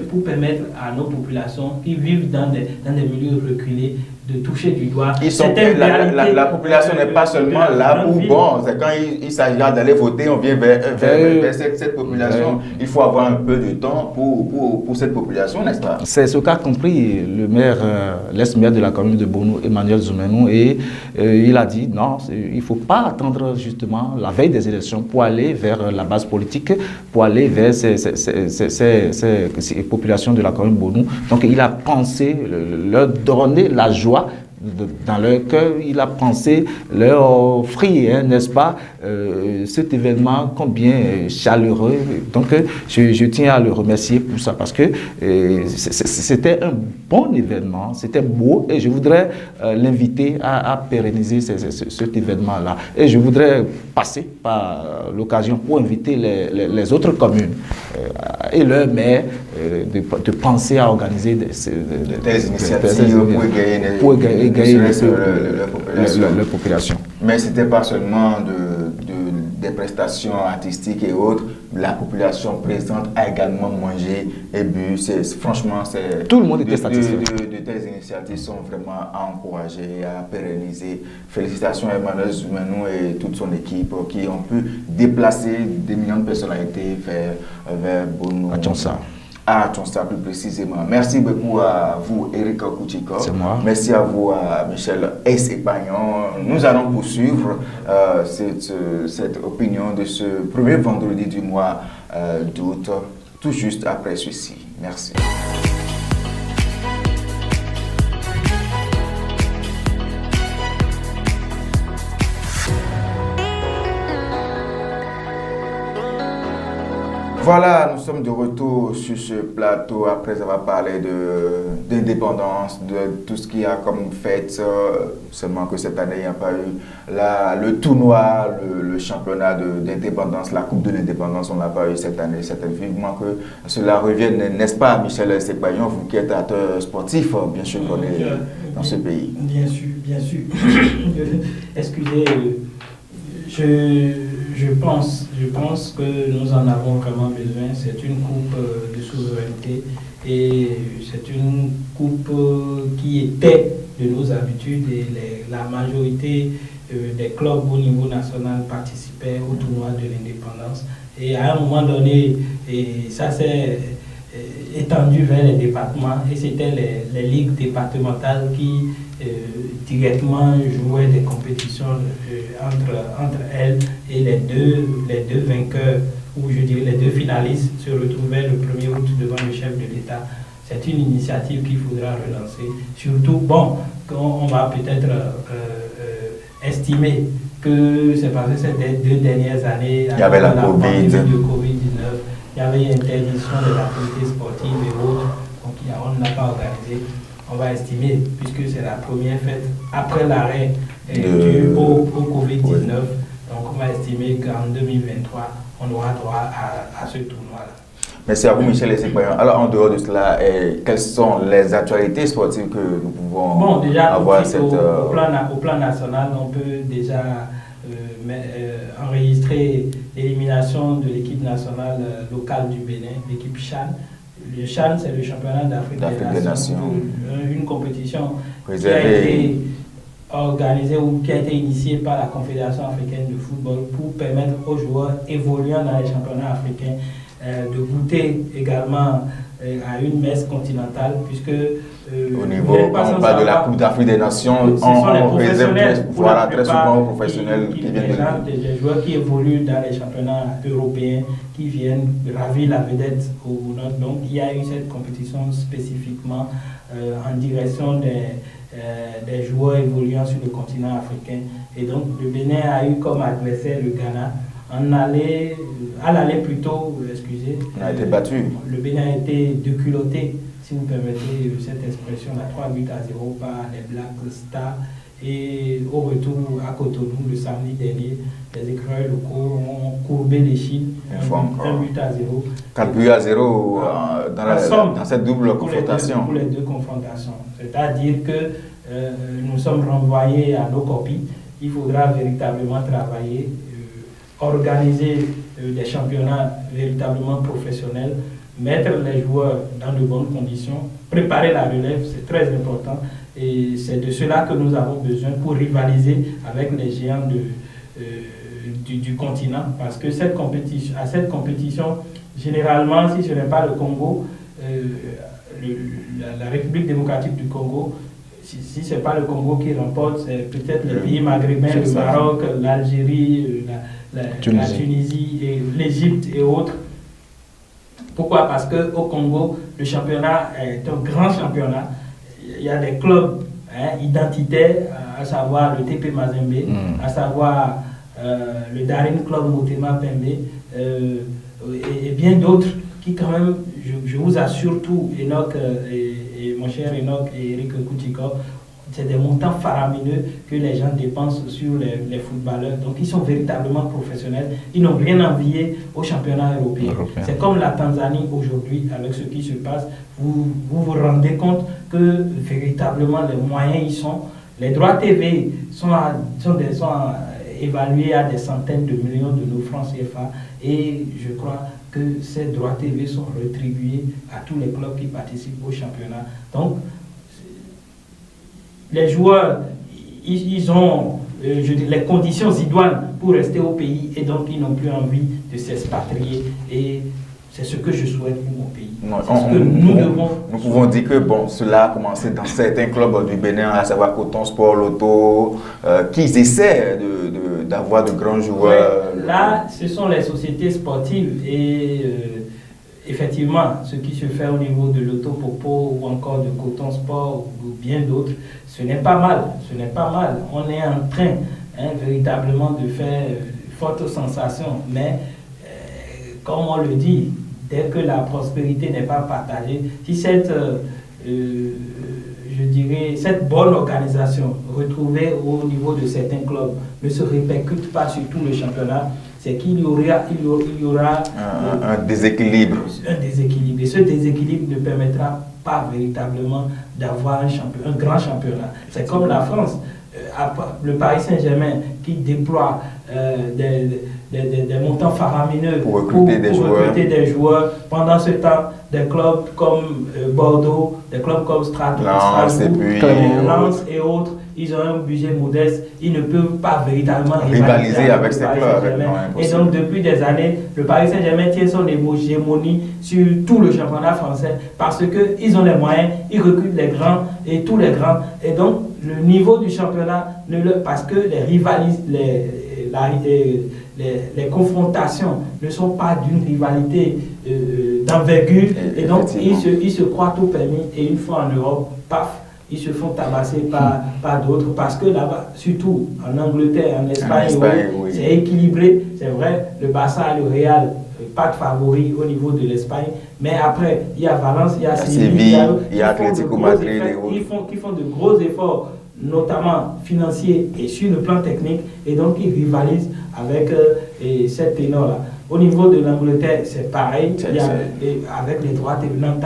pour permettre à nos populations qui vivent dans des milieux reculés de toucher du doigt. La population n'est pas seulement là pour bon, c'est quand il s'agira d'aller voter, on vient vers cette population. Il faut avoir un peu de temps pour cette population, n'est-ce pas? C'est ce qu'a compris le maire, l'ex-maire de la commune de Bonou, Emmanuel Zoumenou, et il a dit non, il ne faut pas attendre justement la veille des élections pour aller vers la base politique, pour aller vers ces populations de la commune de Bonou. Donc il a pensé leur donner la joie dans leur cœur, il a pensé leur offrir, n'est-ce pas, cet événement combien chaleureux. Donc, je tiens à le remercier pour ça parce que c'était un bon événement, c'était beau et je voudrais l'inviter à pérenniser cet événement-là. Et je voudrais passer par l'occasion pour inviter les autres communes et leurs maires de penser à organiser des initiatives pour gagner la population. Mais ce n'était pas seulement des prestations artistiques et autres. La population présente a également mangé et bu. Franchement, tout le monde était satisfait. De telles initiatives sont vraiment à encourager, à pérenniser. Félicitations à Emmanuel Zoumenou et toute son équipe qui ont pu déplacer d'éminentes personnalités vers Bonou. À Tchonsa plus précisément. Merci beaucoup à vous, Eric Kouchiko. C'est moi. Merci à vous, à Michel Epagnon. Nous allons poursuivre cette opinion de ce premier vendredi du mois d'août, tout juste après ceci. Merci. Voilà, nous sommes de retour sur ce plateau après avoir parlé d'indépendance, de tout ce qu'il y a comme fête, seulement que cette année, il n'y a pas eu le tournoi, le championnat d'indépendance, la Coupe de l'indépendance, on n'a pas eu cette année. C'est vivement que cela revienne, n'est-ce pas, Michel Epagnon, vous qui êtes acteur sportif, bien sûr, dans ce pays. Bien sûr, bien sûr. Excusez, je pense que nous en avons vraiment besoin. C'est une coupe de souveraineté et c'est une coupe qui était de nos habitudes et la majorité des clubs au niveau national participaient au tournoi de l'indépendance. Et à un moment donné, ça s'est étendu vers les départements et c'était les ligues départementales qui directement jouaient des compétitions entre elles et les deux vainqueurs, ou je dirais les deux finalistes, se retrouvaient le 1er août devant le chef de l'État. C'est une initiative qu'il faudra relancer. Surtout, bon, on va peut-être estimer que c'est parce que ces 2 dernières années, il y avait la pandémie de Covid-19, il y avait une interdiction de l'activité sportive et autres, donc on ne l'a pas organisé. On va estimer, puisque c'est la première fête après l'arrêt dû au Covid-19, oui. Donc on va estimer qu'en 2023, on aura droit à ce tournoi-là. Merci à vous, Michel Epagnon. Alors, en dehors de cela, quelles sont les actualités sportives que nous pouvons avoir au plan national, on peut déjà enregistrer l'élimination de l'équipe nationale locale du Bénin, l'équipe CHAN. Le CHAN, c'est le championnat d'Afrique des Nations. Une compétition qui a été organisée ou qui a été initiée par la Confédération africaine de football pour permettre aux joueurs évoluant dans les championnats africains de goûter également à une messe continentale, puisque au niveau, quand on parle de la Coupe d'Afrique des Nations, on réserve très souvent aux professionnels qui viennent des joueurs qui évoluent dans les championnats européens, qui viennent ravir la vedette au nord. Donc il y a eu cette compétition spécifiquement en direction des joueurs évoluant sur le continent africain. Et donc le Bénin a eu comme adversaire le Ghana. À l'aller plutôt, excusez. On a été battu. Le Bénin a été déculotté si vous permettez cette expression-là, 3 buts à 0 par les Black Stars. Et au retour à Cotonou, le samedi dernier, les écureuils locaux ont courbé les Chines, un but à 0. 4 buts à 0 dans cette double confrontation. Pour les deux confrontations. C'est-à-dire que nous sommes renvoyés à nos copies. Il faudra véritablement travailler, organiser des championnats véritablement professionnels, mettre les joueurs dans de bonnes conditions, préparer la relève, c'est très important. Et c'est de cela que nous avons besoin pour rivaliser avec les géants du continent. Parce que à cette compétition, généralement, si ce n'est pas le Congo, la République démocratique du Congo, si ce n'est pas le Congo qui remporte, c'est peut-être les pays maghrébins, le Maroc, l'Algérie, la Tunisie, l'Égypte et autres. Pourquoi? Parce qu'au Congo, le championnat est un grand championnat. Il y a des clubs identitaires, à savoir le TP Mazembe, à savoir le Daring Club Motema Pembe, et bien d'autres qui quand même, je vous assure tout, Enoch et mon cher Enoch et Eric Koutikor, c'est des montants faramineux que les gens dépensent sur les footballeurs. Donc ils sont véritablement professionnels. Ils n'ont rien envié au championnat européen. C'est comme la Tanzanie aujourd'hui avec ce qui se passe. Vous vous rendez compte que véritablement les moyens y sont. Les droits TV sont évalués à des centaines de millions de nos francs CFA. Et je crois que ces droits TV sont rétribués à tous les clubs qui participent au championnat. Donc, les joueurs, ils ont les conditions idoines pour rester au pays et donc ils n'ont plus envie de s'expatrier. Et c'est ce que je souhaite pour mon pays. Nous pouvons dire que cela a commencé dans certains clubs du Bénin, à savoir Coton Sport, Lotto, qu'ils essaient d'avoir de grands joueurs. Ouais, là, ce sont les sociétés sportives et effectivement, ce qui se fait au niveau de Lotto Popo ou encore de Coton Sport ou bien d'autres, ce n'est pas mal. Ce n'est pas mal. On est en train véritablement de faire forte sensation. Mais comme on le dit, dès que la prospérité n'est pas partagée, si cette bonne organisation retrouvée au niveau de certains clubs ne se répercute pas sur tout le championnat, c'est qu'il y aura un déséquilibre. Un déséquilibre. Et ce déséquilibre ne permettra pas véritablement d'avoir un grand championnat. C'est comme la France, le Paris Saint-Germain qui déploie des montants faramineux pour recruter des joueurs. Pendant ce temps, des clubs comme Bordeaux, des clubs comme Strasbourg, Lens et autres, ils ont un budget modeste, ils ne peuvent pas véritablement rivaliser avec ces clubs. Et donc depuis des années, le Paris Saint-Germain tient son hégémonie sur tout le championnat français parce qu'ils ont les moyens, ils recrutent les grands et tous les grands. Et donc le niveau du championnat, parce que les confrontations ne sont pas d'une rivalité d'envergure. Et donc ils se croient tout permis et une fois en Europe, paf, ils se font tabasser par d'autres parce que là-bas, surtout en Angleterre, en Espagne, oui, c'est équilibré. C'est vrai, le Barça, le Real, pas de favori au niveau de l'Espagne. Mais après, il y a Valence, il y a Séville, il y a Atlético Madrid. Qui font de gros efforts, notamment financiers et sur le plan technique. Et donc, ils rivalisent avec cette ténor-là. Au niveau de l'Angleterre, c'est pareil. Avec les droits TV, n'en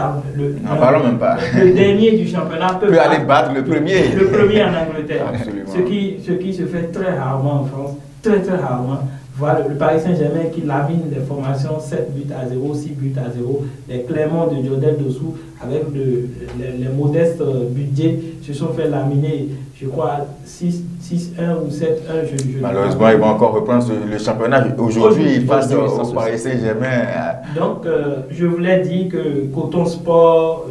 parlons même pas. Le dernier du championnat peut aller battre le premier. Le premier en Angleterre. Absolument. Ce qui se fait très rarement en France. Très, très rarement. Voilà, le Paris Saint-Germain qui lamine les formations 7 buts à 0, 6 buts à 0. Les Clermont de Jodel Dossou, avec les modestes budgets, se sont fait laminer, je crois, 6-1 ou 7-1. Malheureusement, ils vont encore reprendre le championnat. Aujourd'hui, face au Paris Saint-Germain. Donc, je voulais dire que Coton Sport,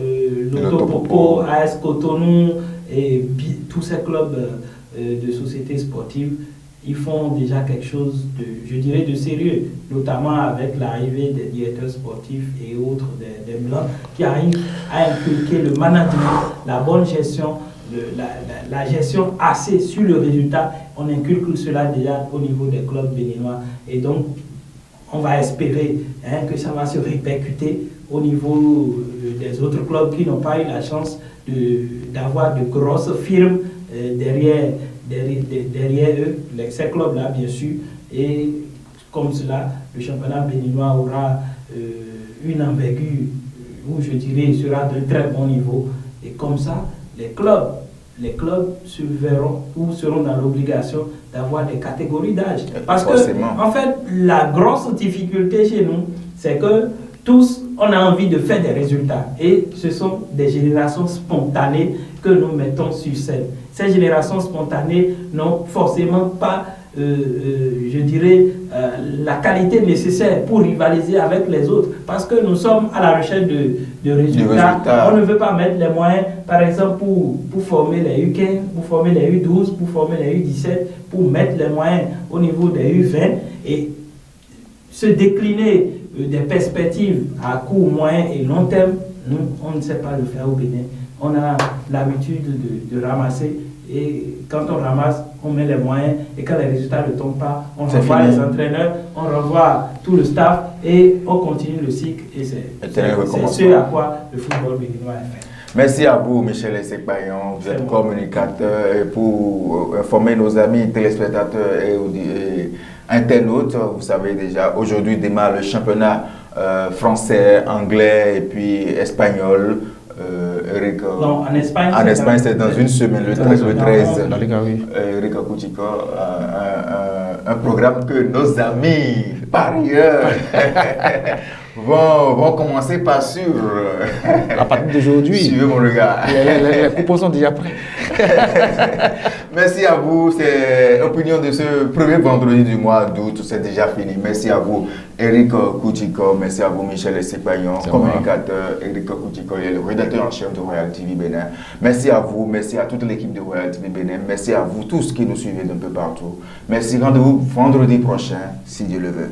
Lotto Popo, AS Cotonou et tous ces clubs de sociétés sportives, ils font déjà quelque chose de sérieux, notamment avec l'arrivée des directeurs sportifs et autres, des Blancs, qui arrivent à inculquer le management, la bonne gestion, la gestion axée sur le résultat. On inculque cela déjà au niveau des clubs béninois. Et donc, on va espérer que ça va se répercuter au niveau des autres clubs qui n'ont pas eu la chance d'avoir de grosses firmes derrière eux, ces clubs-là bien sûr. Et comme cela, le championnat béninois aura une envergure où je dirais sera de très bon niveau. Et comme ça, les clubs se verront ou seront dans l'obligation d'avoir des catégories d'âge. Parce que, en fait, la grosse difficulté chez nous, c'est que tous, on a envie de faire des résultats. Et ce sont des générations spontanées que nous mettons sur scène. Ces générations spontanées n'ont forcément pas, je dirais, la qualité nécessaire pour rivaliser avec les autres. Parce que nous sommes à la recherche de résultats. On ne veut pas mettre les moyens, par exemple, pour former les U15, pour former les U12, pour former les U17, pour mettre les moyens au niveau des U20 et se décliner des perspectives à court, moyen et long terme. Nous, on ne sait pas le faire au Bénin. On a l'habitude de ramasser et quand on ramasse, on met les moyens et quand les résultats ne tombent pas, on renvoie les entraîneurs, on renvoie tout le staff et on continue le cycle et c'est ce à quoi le football béninois est fait. Merci à vous, Michel Essekbayon. Vous êtes communicateur et pour informer nos amis téléspectateurs et internautes. Vous savez déjà, aujourd'hui démarre le championnat français, anglais et puis espagnol. Eric, non, en Espagne, c'est dans une semaine, le 13. Eric Kouchiko, un programme que nos amis parieurs vont commencer par suivre. À partir d'aujourd'hui, suivez mon regard. Les coupons sont déjà prêts. Merci à vous. C'est l'opinion de ce premier vendredi du mois d'août. C'est déjà fini. Merci à vous, Eric Kouchiko. Merci à vous, Michel Essekbayon, communicateur. Eric Kouchiko est le rédacteur en chef de Royal TV Bénin. Merci à vous. Merci à toute l'équipe de Royal TV Bénin. Merci à vous tous qui nous suivez d'un peu partout. Merci. Rendez-vous vendredi prochain, si Dieu le veut.